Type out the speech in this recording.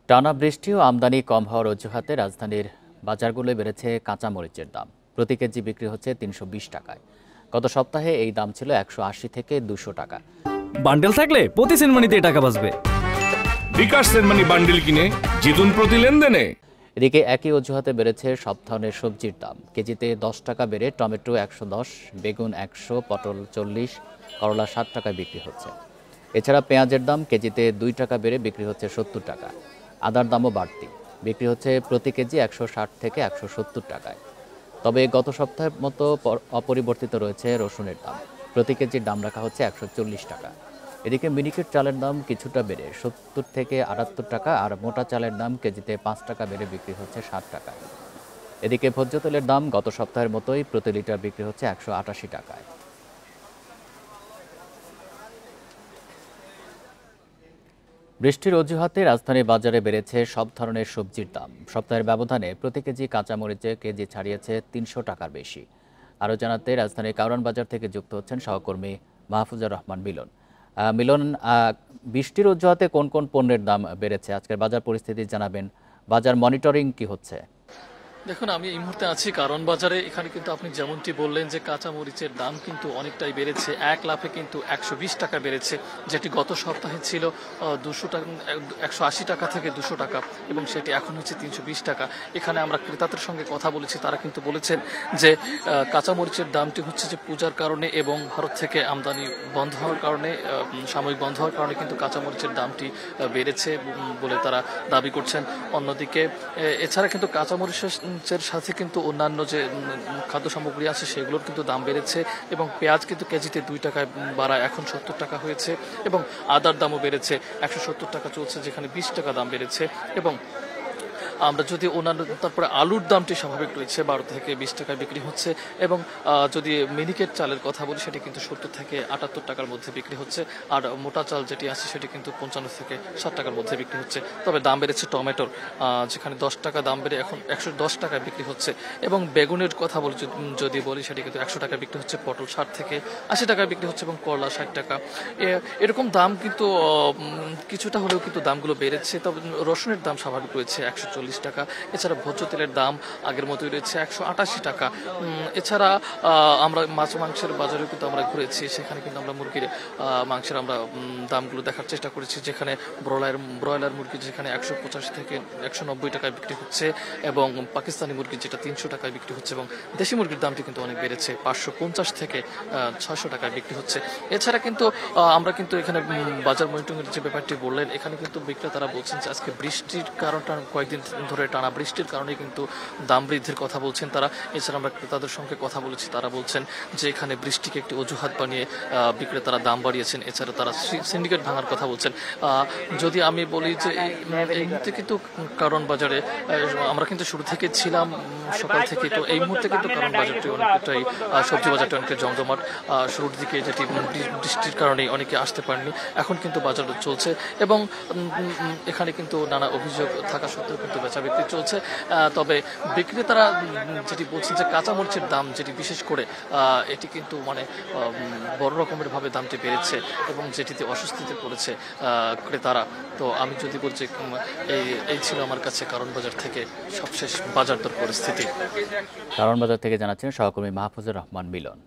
টানা বৃষ্টি ও আমদানি কম হওয়ার অজুহাতে রাজধানীর বাজারগুলোয় বেড়েছে কাঁচামরিচের দাম। প্রতি কেজি বিক্রি হচ্ছে ৩২০ টাকায়। গত সপ্তাহে এই দাম ছিল ১৮০ থেকে ২০০ টাকা। বান্ডেল থাকলে প্রতি সেনমানিতে টাকা বাঁচবে। বিকাশ সেনমানি বান্ডেল কিনে জিতুন প্রতি লেনদেনে। এদিকে একই অজুহাতে বেড়েছে সব ধরনের সবজির দাম। কেজিতে ১০ টাকা বেড়ে টমেটো ১১০, বেগুন ১০০, পটল ৪০, করলা ৬০ টাকায় বিক্রি হচ্ছে। এছাড়া পেঁয়াজের দাম কেজিতে ২ টাকা বেড়ে বিক্রি হচ্ছে ৭০ টাকা। আদার দামও বাড়তি, বিক্রি হচ্ছে প্রতি কেজি ১৬০ থেকে ১৭০ টাকায়। তবে গত সপ্তাহের মতো অপরিবর্তিত রয়েছে রসুনের দাম। প্রতি কেজির দাম রাখা হচ্ছে ১৪০ টাকা। এদিকে মিনিকেট চালের দাম কিছুটা বেড়ে ৭০ থেকে ৭৮ টাকা, আর মোটা চালের দাম কেজিতে ৫ টাকা বেড়ে বিক্রি হচ্ছে ৬০ টাকায়। এদিকে ভোজ্য তেলের দাম গত সপ্তাহের মতোই প্রতি লিটার বিক্রি হচ্ছে ১৮৮ টাকায়। বৃষ্টির অজুহাতে রাজধানীর বাজারে বেড়েছে সব ধরনের সবজির দাম। সপ্তাহের ব্যবধানে প্রতি কেজি কাঁচামরিচে কেজি ছাড়িয়েছে ৩০০ টাকার বেশি। আরও জানাতে রাজধানীর কারওয়ান বাজার থেকে যুক্ত হচ্ছেন সহকর্মী মাহফুজুর রহমান মিলন। মিলন, বৃষ্টির অজুহাতে কোন কোন পণ্যের দাম বেড়েছে আজকের বাজার পরিস্থিতি জানাবেন। বাজার মনিটরিং কি হচ্ছে? দেখুন, আমি এই মুহূর্তে আছি কারওয়ান বাজারে। এখানে কিন্তু আপনি যেমনটি বললেন যে কাঁচা মরিচের দাম কিন্তু অনেকটাই বেড়েছে। এক লাফে কিন্তু ১২০ টাকা বেড়েছে, যেটি গত সপ্তাহে ছিল ২০০ টাকা, ১৮০ টাকা থেকে ২০০ টাকা, এবং সেটি এখন হচ্ছে ৩২০ টাকা। এখানে আমরা ক্রেতাদের সঙ্গে কথা বলেছি, তারা কিন্তু বলেছেন যে কাঁচা মরিচের দামটি হচ্ছে যে পূজার কারণে এবং ভারত থেকে আমদানি বন্ধ হওয়ার কারণে, সাময়িক বন্ধ হওয়ার কারণে কিন্তু কাঁচা মরিচের দামটি বেড়েছে বলে তারা দাবি করছেন। অন্যদিকে এছাড়া কিন্তু কাঁচা মরিচের সাথে কিন্তু অন্যান্য যে খাদ্য সামগ্রী আছে সেগুলোর কিন্তু দাম বেড়েছে, এবং পেঁয়াজ কিন্তু কেজিতে ২ টাকায় বাড়ায় এখন ৭০ টাকা হয়েছে, এবং আদার দামও বেড়েছে, ১৭০ টাকা চলছে, যেখানে ২০ টাকা দাম বেড়েছে। এবং আমরা যদি অন্যান্য, তারপরে আলুর দামটি স্বাভাবিক রয়েছে, ১২ থেকে ২০ টাকায় বিক্রি হচ্ছে, এবং যদি মিনিকেট চালের কথা বলি সেটি কিন্তু ৭০ থেকে ৭৮ টাকার মধ্যে বিক্রি হচ্ছে, আর মোটা চাল যেটি আছে সেটি কিন্তু ৫৫ থেকে ৬০ টাকার মধ্যে বিক্রি হচ্ছে। তবে দাম বেড়েছে টমেটোর, যেখানে ১০ টাকা দাম বেড়ে এখন ১১০ টাকায় বিক্রি হচ্ছে, এবং বেগুনের কথা যদি বলি সেটি কিন্তু ১০০ টাকায় বিক্রি হচ্ছে, পটল ৬০ থেকে ৮০ টাকায় বিক্রি হচ্ছে, এবং করলা ৬০ টাকা। এরকম দাম কিন্তু কিছুটা হলেও কিন্তু দামগুলো বেড়েছে। তবে রসুনের দাম স্বাভাবিক রয়েছে ১৪০ টাকা। এছাড়া ভোজ্য তেলের দাম আগের মতোই রয়েছে ১৮০ টাকা। এছাড়া আমরা মাছ মাংসের বাজারে কিন্তু আমরা ঘুরেছি, সেখানে কিন্তু আমরা মুরগির মাংসের আমরা দামগুলো দেখার চেষ্টা করেছি, যেখানে ব্রয়লার মুরগি যেখানে ১৮৫ থেকে ১৯০ টাকায় বিক্রি হচ্ছে, এবং পাকিস্তানি মুরগি যেটা ৩০০ টাকায় বিক্রি হচ্ছে, এবং দেশি মুরগির দামটি কিন্তু অনেক বেড়েছে, ৫৫০ থেকে ৬০০ টাকায় বিক্রি হচ্ছে। এছাড়া কিন্তু আমরা কিন্তু এখানে বাজার মনিটরিংয়ের যে ব্যাপারটি বললেন, এখানে কিন্তু বিক্রেতারা বলছেন যে আজকে বৃষ্টির কারণটা কয়েকদিন ধরে টানা বৃষ্টির কারণে কিন্তু দাম বৃদ্ধির কথা বলছেন তারা। এছাড়া আমরা ক্রেতাদের সঙ্গে কথা বলেছি, তারা বলছেন যে এখানে বৃষ্টিকে একটি অজুহাত বানিয়ে বিক্রেতারা দাম বাড়িয়েছেন। এছাড়া তারা সিন্ডিকেট ভাঙার কথা বলছেন। যদি আমি বলি যে এই মুহূর্তে কিন্তু কারওয়ান বাজারে আমরা কিন্তু শুরু থেকে ছিলাম সকাল থেকে, তো এই মুহূর্তে কিন্তু কারওয়ান বাজারটি অনেকটাই, সবজি বাজারটি অনেকটা জমজমাট। শুরুর দিকে যেটি বৃষ্টির কারণে অনেকে আসতে পারেনি, এখন কিন্তু বাজার চলছে, এবং এখানে কিন্তু নানা অভিযোগ থাকা সত্ত্বেও কিন্তু বেচা বিক্রি চলছে। তবে বিক্রেতারা যেটি বলছেন যে কাঁচামরিচের দাম যেটি বিশেষ করে এটি কিন্তু মানে বড় রকমের ভাবে দামটি বেড়েছে, এবং যেটিতে অস্বস্তিতে পড়েছে ক্রেতারা। তো আমি যদি বলছি, এই ছিল আমার কাছে কারওয়ান বাজার থেকে সবশেষ বাজার দর পরিস্থিতি। কারওয়ান বাজার থেকে জানাচ্ছেন সহকর্মী মাহফুজুর রহমান মিলন।